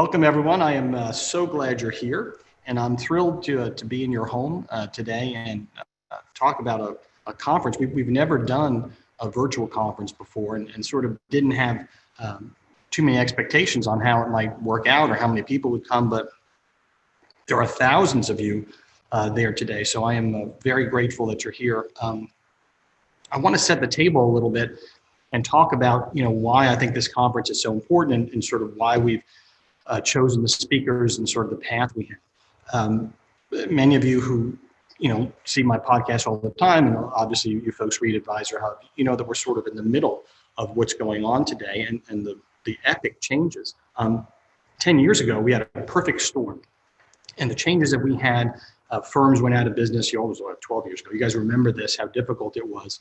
Welcome, everyone. I am so glad you're here, and I'm thrilled to be in your home today and talk about a conference. We've never done a virtual conference before and sort of didn't have too many expectations on how it might work out or how many people would come, but there are thousands of you there today, so I am very grateful that you're here. I want to set the table a little bit and talk about why I think this conference is so important and sort of why we've chosen the speakers and sort of the path we have. Many of you who see my podcast all the time, and obviously you folks read AdvisorHub, you know that we're sort of in the middle of what's going on today and the epic changes. 10 years ago, we had a perfect storm, and the changes that we had, firms went out of business. You always 12 years ago. You guys remember this, how difficult it was.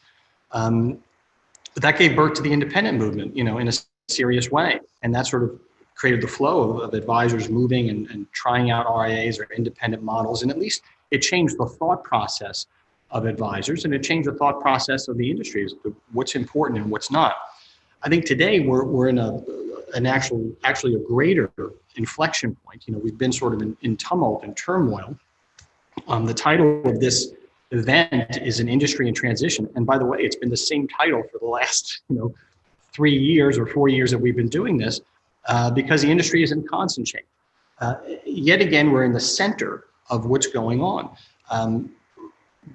But that gave birth to the independent movement, in a serious way, and that sort of created the flow of advisors moving and trying out RIAs or independent models. And at least it changed the thought process of advisors, and it changed the thought process of the industry as to what's important and what's not. I think today we're in actually a greater inflection point. We've been sort of in tumult and turmoil. The title of this event is An Industry in Transition. And by the way, it's been the same title for the last 3 years or 4 years that we've been doing this. Because the industry is in constant change. Yet again, we're in the center of what's going on.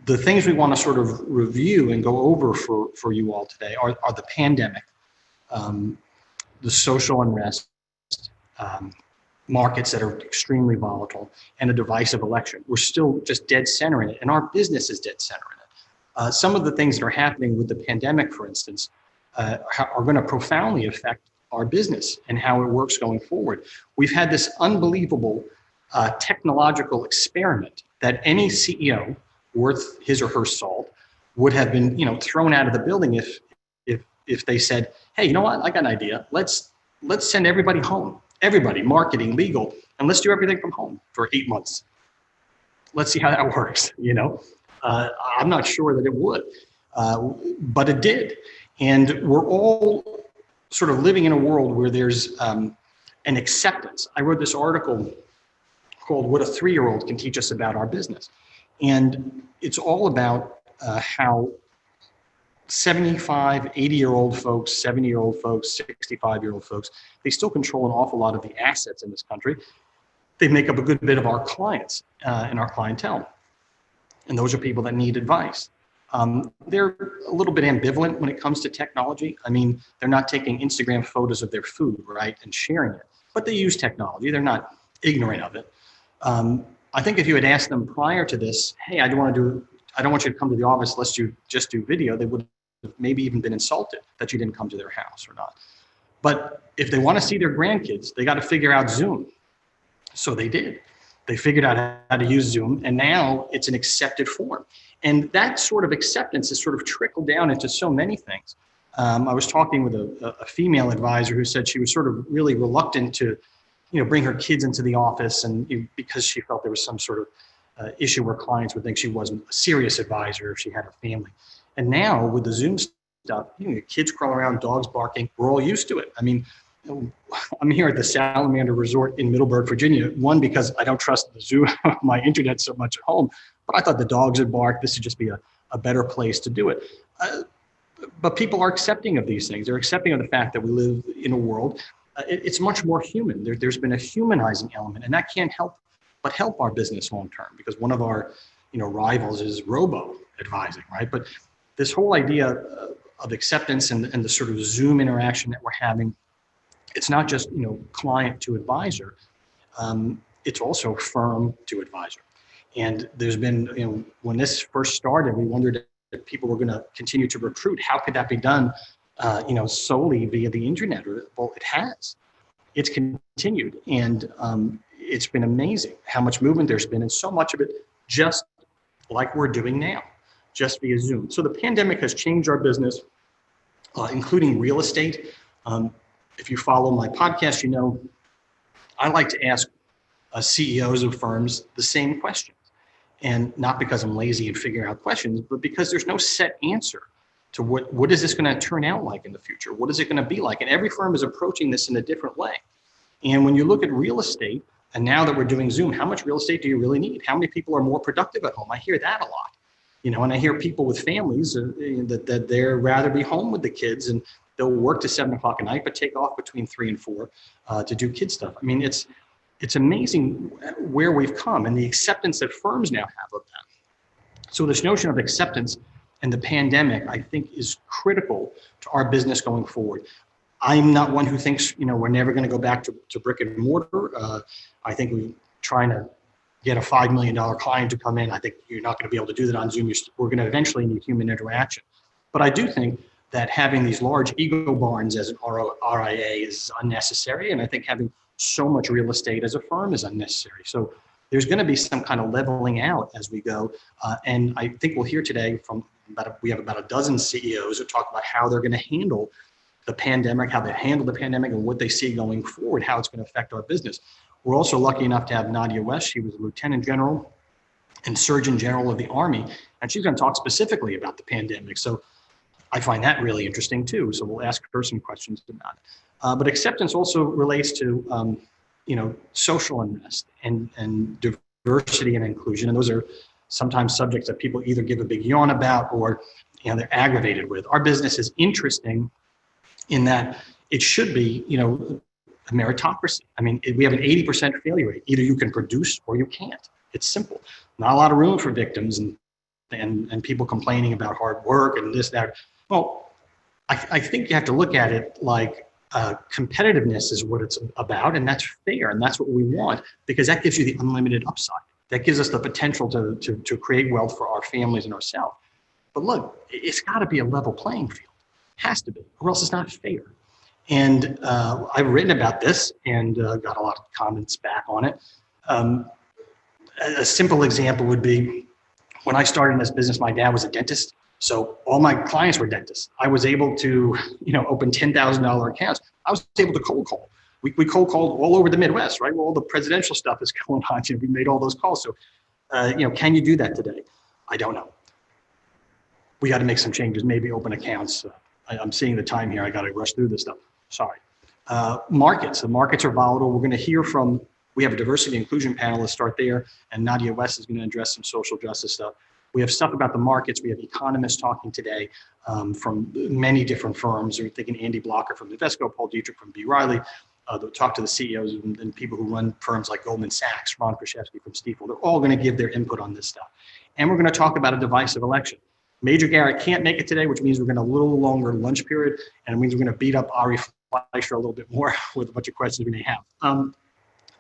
The things we want to sort of review and go over for you all today are the pandemic, the social unrest, markets that are extremely volatile, and a divisive election. We're still just dead center in it, and our business is dead center in it. Some of the things that are happening with the pandemic, for instance, are going to profoundly affect our business and how it works going forward. We've had this unbelievable technological experiment that any CEO worth his or her salt would have been, thrown out of the building if they said, "Hey, you know what? I got an idea. Let's send everybody home. Everybody, marketing, legal, and let's do everything from home for 8 months. Let's see how that works." I'm not sure that it would, but it did, and we're all sort of living in a world where there's an acceptance. I wrote this article called "What a 3-Year-Old Can Teach Us About Our Business." And it's all about how 75, 80-year-old folks, 70-year-old folks, 65-year-old folks, they still control an awful lot of the assets in this country. They make up a good bit of our clients and our clientele. And those are people that need advice. They're a little bit ambivalent when it comes to technology. I mean, they're not taking Instagram photos of their food, right, and sharing it, but they use technology. They're not ignorant of it. I think if you had asked them prior to this, "Hey, I don't want you to come to the office, let's just do video," they would have maybe even been insulted that you didn't come to their house or not. But if they want to see their grandkids, they got to figure out Zoom. So they did. They figured out how to use Zoom, and now it's an accepted form. And that sort of acceptance has sort of trickled down into so many things. I was talking with a female advisor who said she was sort of really reluctant to, bring her kids into the office, and because she felt there was some sort of issue where clients would think she wasn't a serious advisor if she had a family. And now with the Zoom stuff, kids crawling around, dogs barking, we're all used to it. I mean, I'm here at the Salamander Resort in Middleburg, Virginia. One, because I don't trust the Zoom, my internet so much at home, but I thought the dogs would bark. This would just be a better place to do it. But people are accepting of these things. They're accepting of the fact that we live in a world. It's much more human. There's been a humanizing element, and that can't help but help our business long term, because one of our rivals is robo advising, right? But this whole idea of acceptance and the sort of Zoom interaction that we're having, it's not just client to advisor, it's also firm to advisor. And there's been, when this first started, we wondered if people were going to continue to recruit. How could that be done, solely via the internet? Well, it has. It's continued, and it's been amazing how much movement there's been, and so much of it just like we're doing now, just via Zoom. So the pandemic has changed our business, including real estate. If you follow my podcast, I like to ask CEOs of firms the same questions. And not because I'm lazy and figuring out questions, but because there's no set answer to what is this going to turn out like in the future? What is it going to be like? And every firm is approaching this in a different way. And when you look at real estate, and now that we're doing Zoom, how much real estate do you really need? How many people are more productive at home? I hear that a lot. And I hear people with families that they're rather be home with the kids, and they'll work to 7 o'clock at night, but take off between 3 and 4 to do kid stuff. I mean, it's amazing where we've come and the acceptance that firms now have of that. So this notion of acceptance and the pandemic, I think, is critical to our business going forward. I'm not one who thinks, we're never going to go back to brick and mortar. I think we're trying to get a $5 million client to come in. I think you're not going to be able to do that on Zoom. We're going to eventually need human interaction. But I do think that having these large ego barns as an RIA is unnecessary. And I think having so much real estate as a firm is unnecessary. So there's going to be some kind of leveling out as we go. And I think we'll hear today from we have about a dozen CEOs who talk about how they're going to handle the pandemic, how they handle the pandemic, and what they see going forward, how it's going to affect our business. We're also lucky enough to have Nadia West. She was a Lieutenant General and Surgeon General of the Army, and she's going to talk specifically about the pandemic. So I find that really interesting too. So we'll ask her some questions about it. But acceptance also relates to, social unrest and diversity and inclusion, and those are sometimes subjects that people either give a big yawn about or they're aggravated with. Our business is interesting in that it should be, a meritocracy. I mean, we have an 80% failure rate. Either you can produce or you can't. It's simple. Not a lot of room for victims and people complaining about hard work and this, that. Well, I think you have to look at it like competitiveness is what it's about, and that's fair, and that's what we want, because that gives you the unlimited upside. That gives us the potential to create wealth for our families and ourselves. But look, it's got to be a level playing field. Has to be, or else it's not fair. And I've written about this and got a lot of comments back on it. A simple example would be when I started in this business, my dad was a dentist. So all my clients were dentists. I was able to, open $10,000 accounts. I was able to cold call. We cold called all over the Midwest, right? Where all the presidential stuff is going on. We made all those calls. So, can you do that today? I don't know. We got to make some changes, maybe open accounts. I'm seeing the time here. I got to rush through this stuff. Sorry. Markets. The markets are volatile. We're going to hear from, we have a diversity and inclusion panel. Let's start there. And Nadia West is going to address some social justice stuff. We have stuff about the markets. We have economists talking today from many different firms. We're thinking Andy Blocker from Invesco, Paul Dietrich from B. Riley. They'll talk to the CEOs and people who run firms like Goldman Sachs, Ron Kraszewski from Stifel. They're all going to give their input on this stuff. And we're going to talk about a divisive election. Major Garrett can't make it today, which means we're going to a little longer lunch period, and it means we're going to beat up Ari Fleischer a little bit more with a bunch of questions we may have.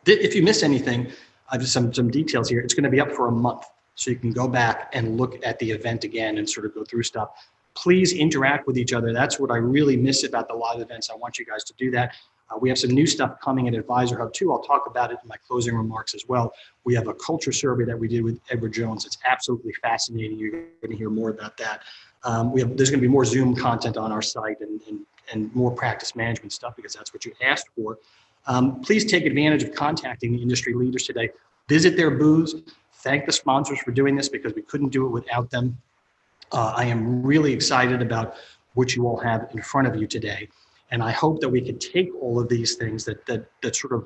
If you miss anything, I have some details here. It's going to be up for a month, so you can go back and look at the event again and sort of go through stuff. Please interact with each other. That's what I really miss about the live events. I want you guys to do that. We have some new stuff coming at AdvisorHub too. I'll talk about it in my closing remarks as well. We have a culture survey that we did with Edward Jones. It's absolutely fascinating. You're going to hear more about that. There's going to be more Zoom content on our site and more practice management stuff because that's what you asked for. Please take advantage of contacting the industry leaders today. Visit their booths. Thank the sponsors for doing this because we couldn't do it without them. I am really excited about what you all have in front of you today. And I hope that we can take all of these things that sort of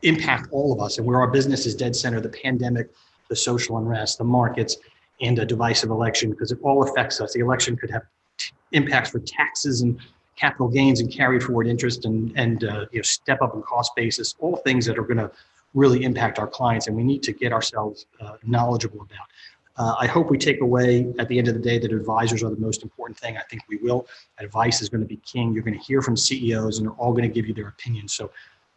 impact all of us and where our business is dead center, the pandemic, the social unrest, the markets, and a divisive election, because it all affects us. The election could have impacts for taxes and capital gains and carried forward interest and step up in cost basis, all things that are going to really impact our clients, and we need to get ourselves knowledgeable about. I hope we take away at the end of the day that advisors are the most important thing. I think we will. Advice is going to be king. You're going to hear from CEOs and they're all going to give you their opinions. So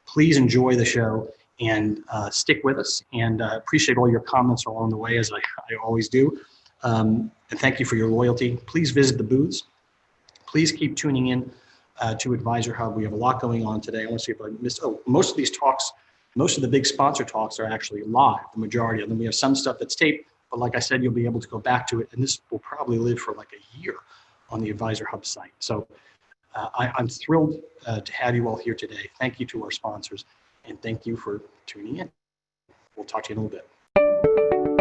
please enjoy the show and stick with us. And appreciate all your comments along the way as I always do. And thank you for your loyalty. Please visit the booths. Please keep tuning in to AdvisorHub. We have a lot going on today. I want to see if I missed, most of these talks, most of the big sponsor talks are actually live, the majority of them. We have some stuff that's taped. But like I said, you'll be able to go back to it, and this will probably live for like a year on the AdvisorHub site. So I'm thrilled to have you all here today. Thank you to our sponsors, and thank you for tuning in. We'll talk to you in a little bit.